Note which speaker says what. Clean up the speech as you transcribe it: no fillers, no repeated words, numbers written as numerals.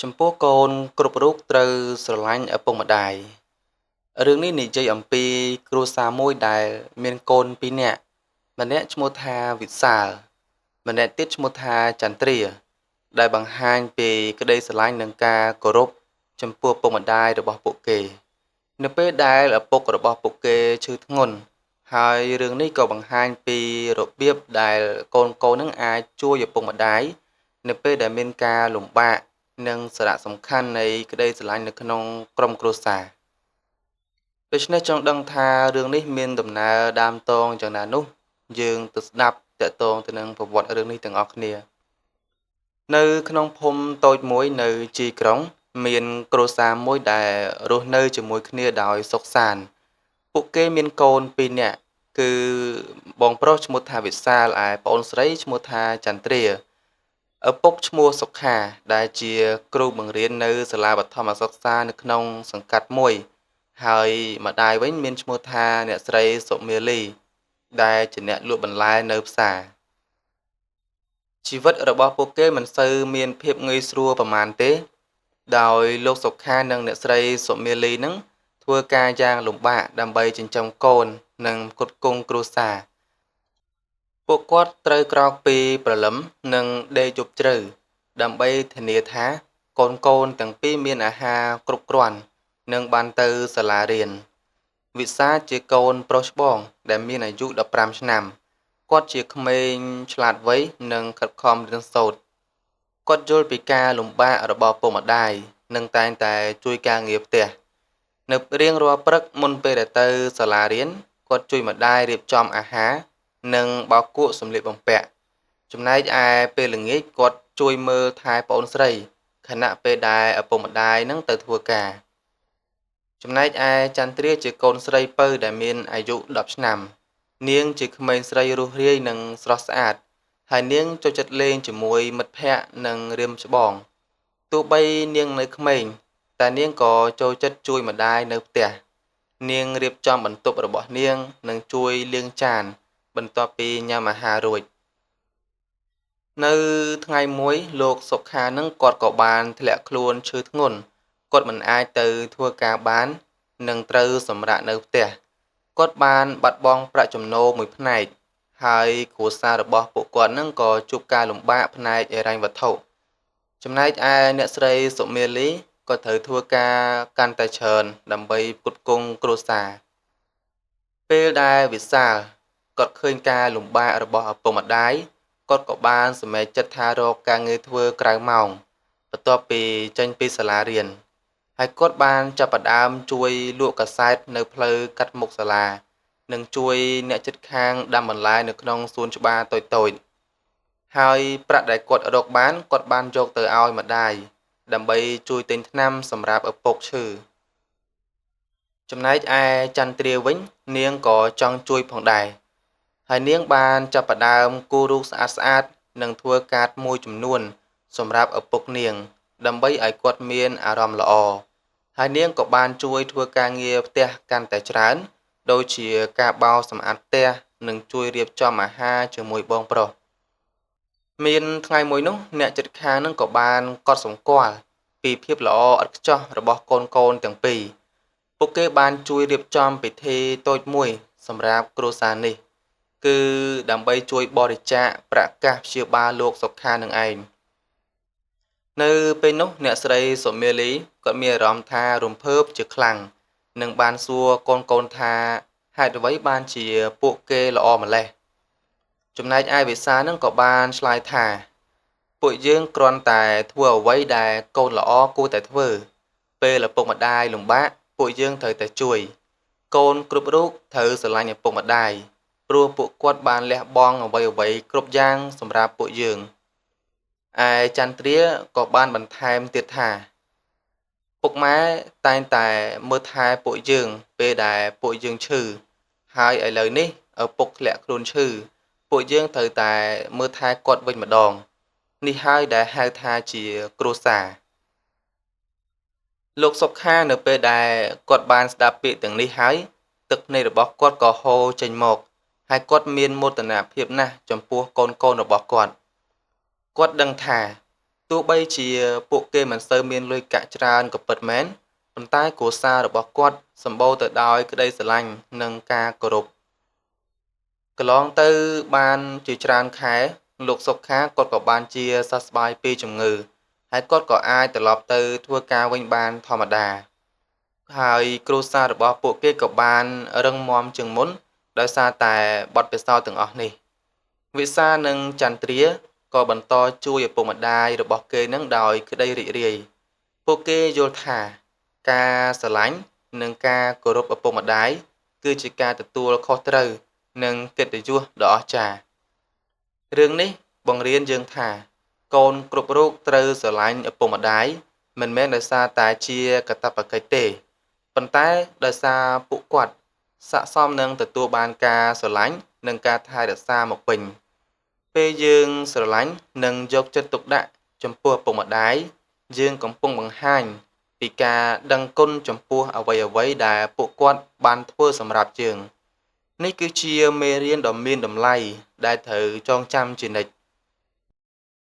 Speaker 1: ចំពោះកូនគ្រប់រូបត្រូវស្រឡាញ់ឪពុកម្ដាយរឿងនេះនិយាយអំពីគ្រួសារមួយដែលមានកូនពីរនាក់ម្នាក់ឈ្មោះថាវិសាលម្នាក់ទៀតឈ្មោះថាចន្ទ្រាដែលបង្ហាញពីក្តីស្រឡាញ់និងការគោរពចំពោះឪពុកម្ដាយរបស់ពួកគេនៅពេលដែលឪពុករបស់ពួកគេឈឺធ្ងន់ហើយរឿងនេះក៏បង្ហាញពីរបៀបដែលកូននឹងអាចជួយឪពុកម្ដាយនៅពេលដែលមានការលំបាកនិងសារៈសំខាន់នៃក្តីស្រឡាញ់នៅក្នុងក្រុមគ្រួសារដូច្នេះចង់ដឹងថារឿងនេះមានដំណើរដើមតងយ៉ាងណានោះយើងទៅស្ដាប់តាក់ទងទៅនឹងប្រវត្តិរឿងនេះទាំងអស់គ្នានៅក្នុងភូមិតូចមួយនៅជីក្រុងមានគ្រួសារមួយដែលរស់នៅជាមួយគ្នាដោយសុខសាន្តពួកគេមានកូនពីរនាក់គឺបងប្រុសឈ្មោះថាវិសាលឯប្អូនស្រីឈ្មោះថាចន្ទ្រាឪពុកឈ្មោះសុខាដែលជាគ្រូបង្រៀននៅសាលាបឋមសិក្សានៅក្នុងសង្កាត់មួយហើយម្ដាយវិញមានឈ្មោះថាអ្នកស្រីសុមាលីដែលជាអ្នកលក់បន្លែនៅផ្សារជីវិតរបស់ពួកគេមិនសូវមានភាពងាយស្រួលប្រមាណទេដោយលោកសុខានិងអ្នកស្រីសុមាលីនឹងធ្វើការយ៉ាងលំបាកដើម្បីចិញ្ចឹមកូននិងផ្គត់ផ្គង់គ្រួសារពួកគាត់ត្រូវក្រោកពីព្រលឹមនិងដេកយប់ជ្រៅដើម្បីធានាថាកូនទាំងពីរមានអាហារគ្រប់គ្រាន់និងបានទៅសាលារៀនវិសាជាកូនប្រុសច្បងដែលមានអាយុ15ឆ្នាំគាត់ជាក្មេងឆ្លាតវៃនិងខិតខំរៀនសូត្រគាត់យល់ពីការលំបាករបស់ពុកម្ដាយនិងតែងតែជួយការងារផ្ទះនៅរៀងរាល់ព្រឹកមុនពេលទៅសាលារៀនគាត់ជួយម្ដាយរៀបចំអាហារនិងបោកគក់សម្លៀកបំពាក់ចំណែកឯពេលល្ងាចគាត់ជួយមើលថែប្អូនស្រីខណៈពេលដែលឪពុកម្ដាយនឹងទៅធ្វើការចំណែកឯចន្ទ្រាជាកូនស្រីពៅដែលមានអាយុ10ឆ្នាំនាងជាក្មេងស្រីរស់រាយនិងស្រស់ស្អាតហើយនាងចូលចិត្តលេងជាមួយមិត្តភ័ក្តិនិងរៀមច្បងទោះបីនាងនៅក្មេងតែនាងក៏ចូលចិត្តជួយម្ដាយនៅផ្ទះនាងរៀបចំបន្ទប់របស់នាងនិងជួយលាងចានបន្ទាប់ពីញ៉ាំអាហាររួចនៅថ្ងៃមួយលោកសុខានឹងគាត់ក៏បានធ្លាក់ខ្លួនឈឺធ្ងន់គាត់មិនអាចទៅធ្វើការបាននិងត្រូវសម្រាកនៅផ្ទះគាត់បានបាត់បង់ប្រាក់ចំណូលមួយផ្នែកហើយគ្រួសាររបស់ពួកគាត់នឹងក៏ជួបការលំបាកផ្នែកហិរញ្ញវត្ថុចំណែកឯអ្នកស្រីសុមាលីក៏ត្រូវធ្វើការកាន់តែច្រើនដើម្បីផ្គត់ផ្គង់គ្រួសារពេលដែលវិសាលគាត់ឃើញការលំបាករបស់ឪពុកម្ដាយគាត់ក៏បានសម្រេចចិត្តថារកការងារធ្វើក្រៅម៉ោងបន្ទាប់ពីចេញពីសាលារៀនហើយគាត់បានចាប់ផ្ដើមជួយលក់កាសែតនៅផ្លូវកាត់មុខសាលានិងជួយអ្នកជិតខាងដាំបន្លែនៅក្នុងសួនច្បារតូចៗហើយប្រាក់ដែលគាត់រកបានគាត់បានយកទៅឲ្យម្ដាយដើម្បីជួយទិញថ្នាំសម្រាប់ឪពុកឈឺចំណែកឯចន្ទ្រាវិញនាងក៏ចង់ជួយផងដែរហើយនាងបានចាប់ផ្ដើមគូររូបស្អាតៗនិងធ្វើកាតមួយចំនួនសម្រាប់ឪពុកនាងដើម្បីឲ្យគាត់មានអារម្មណ៍ល្អហើយនាងក៏បានជួយធ្វើការងារផ្ទះកាន់តែច្រើនដូចជាការបោសសម្អាតផ្ទះនិងជួយរៀបចំអាហារជាមួយបងប្រុសមានថ្ងៃមួយនោះអ្នកជិតខាងនឹងក៏បានកត់សម្គាល់ពីភាពល្អឥតខ្ចោះរបស់កូនទាំងពីរពួកគេបានជួយរៀបចំពិធីតូចមួយសម្រាប់គ្រួសារនេះគឺដើម្បីជួយបរិច្ចាគប្រាក់កាសព្យាបាលលោកសុខានឹងឯងនៅពេលនោះអ្នកស្រីសុមាលីគាត់មានអារម្មណ៍ថារំភើបជាខ្លាំងនិងបានសួរកូនថាហេតុអ្វីបានជាពួកគេល្អម្ល៉េះចំណែកឯវិសានឹងក៏បានឆ្លើយថាពួកយើងគ្រាន់តែធ្វើអ្វីដែលកូនល្អគួរតែធ្វើពេលឪពុកម្ដាយលំបាកពួកយើងត្រូវតែជួយកូនគ្រប់រូបត្រូវស្រឡាញ់ឪពុកម្ដាយព្រោះពួកគាត់បានលះបង់អ្វីគ្រប់យ៉ាងសម្រាប់ពួកយើងឯចន្ទ្រាក៏បានបន្ថែមទៀតថាពុកម៉ែតែងតែមើលថែពួកយើងពេលដែលពួកយើងឈឺហើយឥឡូវនេះឪពុកធ្លាក់ខ្លួនឈឺពួកយើងត្រូវតែមើលថែគាត់វិញម្ដងនេះហើយដែលហៅថាជាគ្រួសារលោកសុខានៅពេលដែលគាត់បានស្ដាប់ពាក្យទាំងនេះហើយទឹកភ្នែករបស់គាត់ក៏ហូរចេញមកហើយគាត់មានមោទនភាពណាស់ចំពោះកូនរបស់គាត់ដឹងថា ទោះបីជាពួកគេមិនសូវមានលុយកាក់ច្រើនក៏ពិតមែនប៉ុន្តែគ្រួសាររបស់គាត់សម្បូរទៅដោយក្តីស្រឡាញ់និងការគោរពកន្លងទៅបានជាច្រើនខែលោកសុខាគាត់ក៏បានជាសះស្បើយពីជំងឺហើយគាត់ក៏អាចត្រឡប់ទៅធ្វើការវិញបានធម្មតាហើយគ្រួសាររបស់ពួកគេក៏បានរឹងមាំជាងមុនដោយសារតែបទពិសោធន៍ទាំងអស់នេះវិសានិងចន្ទ្រាក៏បន្តជួយឪពុកម្ដាយរបស់គេនឹងដោយក្តីរីករាយពួកគេយល់ថាការស្រឡាញ់និងការគោរពឪពុកម្ដាយគឺជាការទទួលខុសត្រូវនិងកិត្តិយសដ៏អស្ចារ្យរឿងនេះបង្រៀនយើងថាកូនគ្រប់រូបត្រូវស្រឡាញ់ឪពុកម្ដាយមិនមែនដោយសារតែជាកាតព្វកិច្ចទេប៉ុន្តែដោយសារពួកគាត់ស័ក្តិសមនឹងទទួលបានការស្រឡាញ់និងការថែរក្សាមកពេញពេលយើងស្រឡាញ់និងយកចិត្តទុកដាក់ចំពោះឪពុកម្ដាយយើងកំពុងបង្ហាញពីការដឹងគុណចំពោះអ្វីៗដែលពួកគាត់បានធ្វើសម្រាប់យើងនេះគឺជាមេរៀនដ៏មានតម្លៃដែលត្រូវចងចាំជានិច្ច